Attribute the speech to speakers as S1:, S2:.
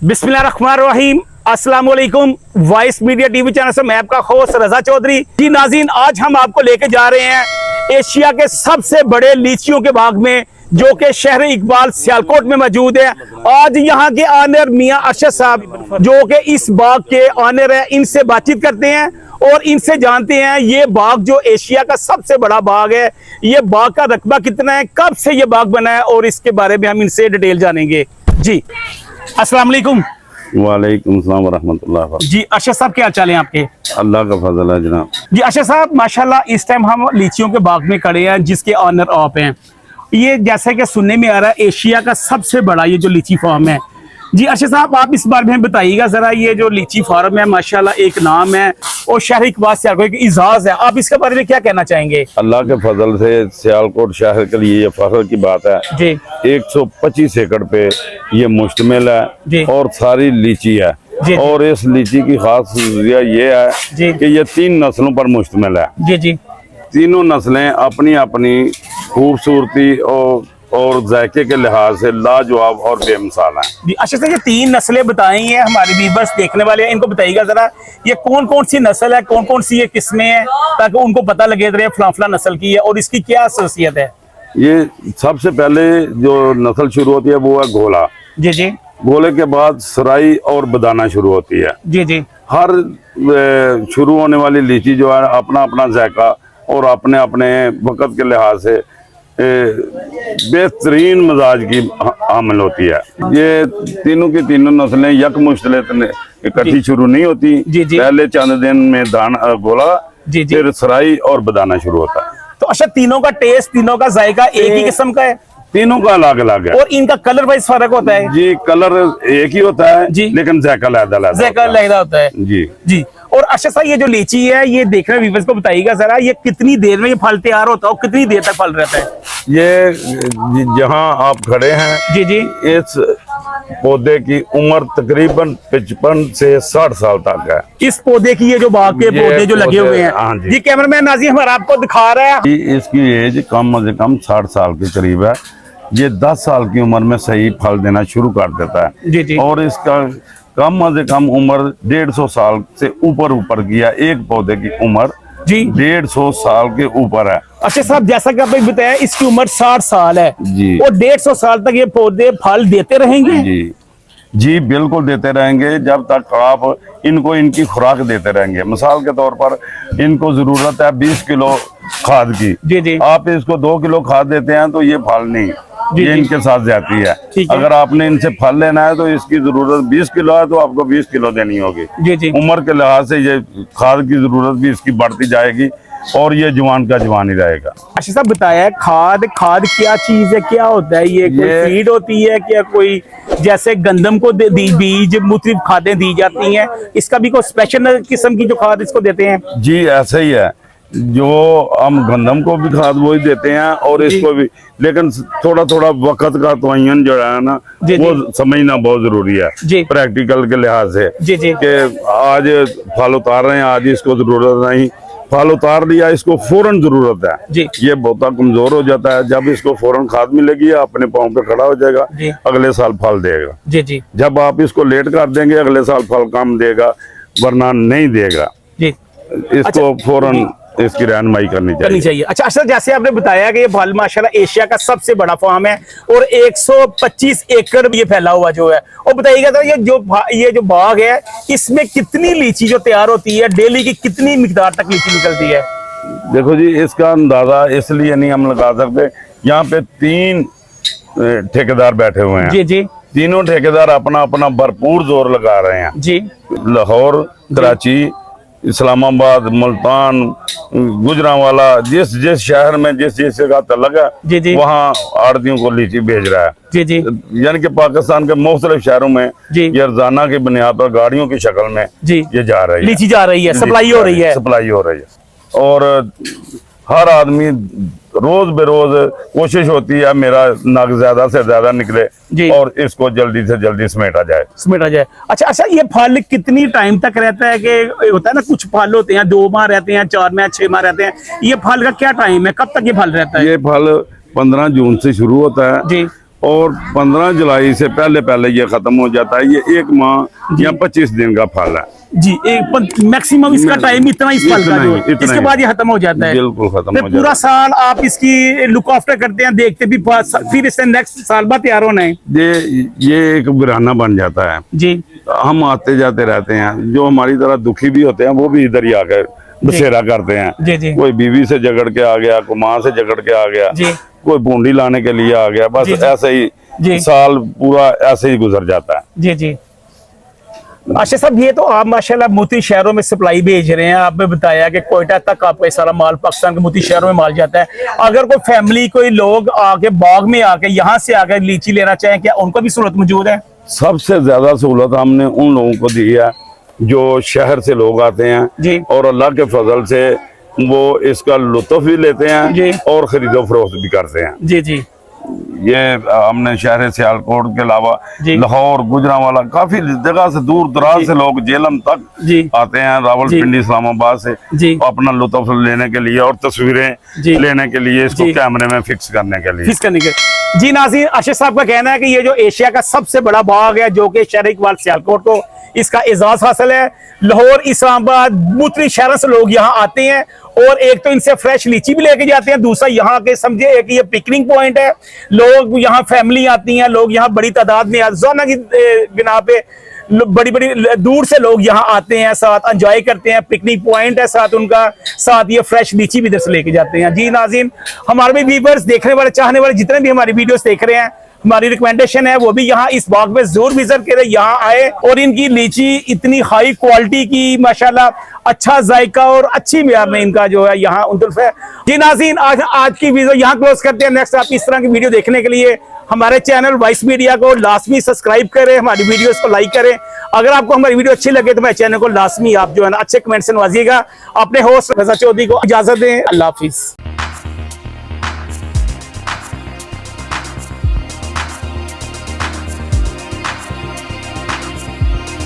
S1: बिस्मिल्लाहिर्रहमानिर्रहीम, अस्सलाम वालेकुम। वॉइस मीडिया टीवी चैनल से मैं आपका होस्ट रजा चौधरी जी। नाज़रीन, आज हम आपको लेके जा रहे हैं एशिया के सबसे बड़े लीचियों के बाग में, जो कि शहर इकबाल सियालकोट में मौजूद है। आज यहाँ के ऑनर मियां अरशद साहब, जो कि इस बाग के ऑनर है, इनसे बातचीत करते हैं और इनसे जानते हैं ये बाग जो एशिया का सबसे बड़ा बाग है, ये बाग का रकबा कितना है, कब से ये बाग बना है, और इसके बारे में हम इनसे डिटेल जानेंगे जी। अस्सलाम वालेकुम।
S2: वालेकुम सलाम वरहमतुल्लाह।
S1: जी अरशद साहब, क्या हाल चाल है आपके?
S2: अल्लाह का फजल है जनाब।
S1: जी अरशद साहब, माशाल्लाह इस टाइम हम लीचियों के बाग में खड़े हैं, जिसके ऑनर आप हैं। ये जैसे कि सुनने में आ रहा है एशिया का सबसे बड़ा ये जो लीची फार्म है। जी अरशद साहब, आप इस बारे में बताइएगा जरा। ये जो लीची फार्म है, माशाल्लाह एक नाम है और शहर इकबाल सियालकोट एक इजाज है, आप इसके बारे में क्या कहना चाहेंगे?
S2: अल्लाह के फजल से सियालकोट शहर के लिए ये फख्र की बात है
S1: जी।
S2: 125 एकड़ पे ये मुश्तमिल
S1: जी।
S2: है और सारी लीची है
S1: जी।
S2: और इस लीची की खास खूबियत ये
S1: जी।
S2: है कि ये 3 नस्लों पर मुश्तमिल है।
S1: जी जी।
S2: तीनों नस्लें अपनी अपनी खूबसूरती और जायके के लिहाज से लाजवाब और बेमिसाल हैं।
S1: जी अच्छा सर, ये 3 नस्लें बताई हैं हमारे व्यूअर्स देखने वाले हैं, इनको बताइएगा जरा ये कौन कौन सी नस्ल है, कौन कौन सी ये किस्में हैं, ताकि उनको पता लगे रहे फलां फलां नस्ल की है और इसकी क्या खासियत है।
S2: ये सबसे पहले जो नस्ल शुरू होती है वो है घोला।
S1: जी जी।
S2: घोले के बाद सराई और बदाना शुरू होती है।
S1: जी जी।
S2: हर शुरू होने वाली लीची जो है अपना अपना जायका और अपने अपने वक़्त के लिहाज से बेहतरीन मिजाज की हामिल होती है। ये तीनों की तीनों नस्लें यकमुश्त इकट्ठी शुरू नहीं होती।
S1: जी जी।
S2: पहले चंद दिन में दाना गोला,
S1: जी जी।
S2: फिर सराई और बदाना शुरू होता है।
S1: तो अच्छा, तीनों का टेस्ट, तीनों का जायका एक ही किस्म का है?
S2: तीनों का अलग अलग है
S1: और इनका कलर वाइज फर्क होता है?
S2: जी, कलर एक ही होता है
S1: जी,
S2: लेकिन जायका अलग
S1: होता है
S2: जी जी।
S1: और अच्छा सा, ये जो लीची है, ये देखने व्यूअर्स को बताइएगा जरा, ये कितनी देर में ये फल तैयार होता है और कितनी देर तक फल रहता है?
S2: ये जहां आप खड़े हैं,
S1: जी जी,
S2: इस पौधे की उम्र तकरीबन 55 से 60 साल तक है।
S1: इस पौधे की, ये जो बाग के पौधे जो लगे हुए हैं।
S2: हाँ जी।
S1: जी कैमरामैन नाज़रीन हमारा आपको दिखा रहा है,
S2: इसकी एज कम से कम 60 साल के करीब है। ये 10 साल की उम्र में सही फल देना शुरू कर देता है।
S1: जी जी।
S2: और इसका कम से कम उम्र 150 साल से ऊपर की है। एक पौधे की उम्र
S1: जी
S2: 150 साल के ऊपर है।
S1: अच्छा साहब, जैसा कि आपने बताया इसकी उम्र 60 साल है
S2: जी।
S1: और 150 साल तक ये पौधे फल देते रहेंगे?
S2: जी जी, बिल्कुल देते रहेंगे, जब तक आप इनको इनकी खुराक देते रहेंगे। मिसाल के तौर पर इनको जरूरत है 20 किलो खाद की।
S1: जी जी।
S2: आप इसको 2 किलो खाद देते हैं तो ये फल नहीं,
S1: जी
S2: ये
S1: जी।
S2: इनके साथ जाती है। अगर आपने इनसे फल लेना है तो इसकी जरूरत 20 किलो है तो आपको 20 किलो देनी होगी।
S1: जी जी।
S2: उम्र के लिहाज से ये खाद की जरूरत भी इसकी बढ़ती जाएगी और ये जवान का जवान ही रहेगा।
S1: अच्छा साहब, बताया खाद क्या चीज है, क्या होता है ये? कोई फीड होती है क्या? कोई जैसे गंदम को बीज मुख्तलिफ खादें दी जाती हैं, इसका भी कोई स्पेशल किस्म की जो खाद इसको देते हैं?
S2: जी ऐसा ही है, जो हम गंदम को भी खाद वही देते हैं और इसको भी, लेकिन थोड़ा थोड़ा वक्त का तयन जो है ना, वो समझना बहुत जरूरी है प्रैक्टिकल के लिहाज से।
S1: जी जी।
S2: कि आज फल उतार रहे हैं, आज इसको जरूरत नहीं, फल उतार लिया, इसको फौरन जरूरत है
S1: जी।
S2: ये बहुत कमजोर हो जाता है। जब इसको फौरन खाद मिलेगी अपने पाँव पे खड़ा हो जाएगा, अगले साल फल देगा।
S1: जी जी।
S2: जब आप इसको लेट कर देंगे अगले साल फल कम देगा, वरना नहीं देगा
S1: जी।
S2: इसको फौरन इसकी रहनुमाई करनी चाहिए।
S1: अच्छा अच्छा, जैसे आपने बताया कि ये फल माशाल्लाह एशिया का सबसे बड़ा फार्म है और 125 एकड़ ये फैला हुआ जो है, और बताइएगा तो ये जो बाग है, इसमें कितनी लीची जो तैयार होती है, डेली की कितनी मिकदार तक लीची निकलती है?
S2: देखो जी, इसका अंदाजा इसलिए नहीं हम लगा सकते। यहाँ पे 3 ठेकेदार बैठे हुए हैं।
S1: जी जी।
S2: तीनों ठेकेदार अपना अपना भरपूर जोर लगा रहे हैं
S1: जी।
S2: लाहौर, कराची, इस्लामाबाद, मुल्तान, गुजरांवाला, जिस शहर में जिस जगह तलक है वहाँ आड़तियों को लीची भेज रहा है। जी जी। यानी कि पाकिस्तान के मुख्तलिफ शहरों में ये रोजाना की बुनियाद पर गाड़ियों की शक्ल में ये जा रही है,
S1: लीची जा रही है, सप्लाई हो रही है।
S2: और हर आदमी रोज बेरोज कोशिश होती है मेरा नग ज्यादा से ज्यादा निकले और इसको जल्दी से जल्दी समेटा जाए।
S1: अच्छा अच्छा, ये फल कितनी टाइम तक रहता है? कि होता है ना, कुछ फल होते हैं 2 माह रहते हैं, 4 माह, 6 माह रहते हैं, ये फल का क्या टाइम है, कब तक ये फल रहता है?
S2: ये फल 15 जून से शुरू होता है जी और 15 जुलाई से पहले पहले ये खत्म हो जाता है। ये 1 माह या 25 दिन का फल है
S1: जी। एक मैक्सिमम इसका टाइम इतना इस फल का जो है, इसके बाद ये खत्म हो जाता है।
S2: बिल्कुल खत्म हो जाता
S1: पूरा साल आप इसकी लुक आफ्टर करते हैं, देखते भी, फिर इससे नेक्स्ट साल बाद तैयार होना है।
S2: ये एक वीराना बन जाता है
S1: जी।
S2: हम आते जाते रहते हैं, जो हमारी तरह दुखी भी होते हैं वो भी इधर ही आकर बसेरा करते हैं।
S1: जी जी।
S2: कोई बीवी से झगड़ के आ गया, कोई माँ से झगड़ के आ गया,
S1: जी।
S2: कोई बूंदी लाने के लिए आ गया, बस ऐसे ही साल पूरा ऐसे ही गुजर जाता है।
S1: जी जी। अच्छा साहब, ये तो आप माशाल्लाह मोती शहरों में सप्लाई भेज रहे हैं। आपने बताया कि कोयटा तक आपका सारा माल पाकिस्तान के मोती शहरों में माल जाता है। अगर कोई फैमिली, कोई लोग आके बाग में आके यहाँ से आकर लीची लेना चाहें, क्या उनको भी सहूलत मौजूद है?
S2: सबसे ज्यादा सहूलत हमने उन लोगों को दी है जो शहर से लोग आते हैं
S1: जी।
S2: और अल्लाह के फजल से वो इसका लुत्फ भी लेते हैं और खरीदो फरोख्त भी करते हैं।
S1: जी जी।
S2: ये हमने शहर सियालकोट के अलावा लाहौर, गुजरांवाला, काफी जगह से दूर दराज से लोग जेलम तक आते हैं, रावलपिंडी, इस्लामाबाद से अपना लुत्फ लेने के लिए और तस्वीरें लेने के लिए, इसको कैमरे में फिक्स करने के लिए।
S1: जी नाज़रीन, अर्शद साहब का कहना है कि ये जो एशिया का सबसे बड़ा बाग है, जो कि शहर इकबाल सियालकोट को इसका एजाज हासिल है। लाहौर, इस्लामाबाद, मुख्तलिफ शहरों से लोग यहाँ आते हैं और एक तो इनसे फ्रेश लीची भी लेके जाते हैं, दूसरा यहाँ के समझे एक ये पिकनिक पॉइंट है। लोग यहाँ फैमिली आती हैं, लोग यहाँ बड़ी तादाद में रोजाना की बिना पे बड़ी बड़ी दूर से लोग यहाँ आते हैं, साथ एंजॉय करते हैं, पिकनिक पॉइंट है साथ उनका, साथ ये फ्रेश लीची भी इधर से लेके जाते हैं। जी नाज़रीन, हमारे भी व्यूअर्स, देखने वाले, चाहने वाले जितने भी हमारी वीडियोस देख रहे हैं, हमारी रिकमेंडेशन है वो भी यहाँ इस बाग में जरूर विजिट करें, यहाँ आए और इनकी लीची इतनी हाई क्वालिटी की माशाल्लाह, अच्छा जायका और अच्छी म्यार में इनका जो है यहाँ उल्फ है। जी नाज़रीन, आज की वीडियो यहाँ क्लोज करते हैं। नेक्स्ट आप इस तरह की वीडियो देखने के लिए हमारे चैनल वाइस मीडिया को लाजमी सब्सक्राइब करें, हमारी वीडियोस को लाइक करें। अगर आपको हमारी वीडियो अच्छी लगे तो हमारे चैनल को लाजमी आप जो है ना अच्छे कमेंट से नवाजिएगा। अपने होस्ट रजा चौधरी को इजाजत दें। अल्लाह हाफिज।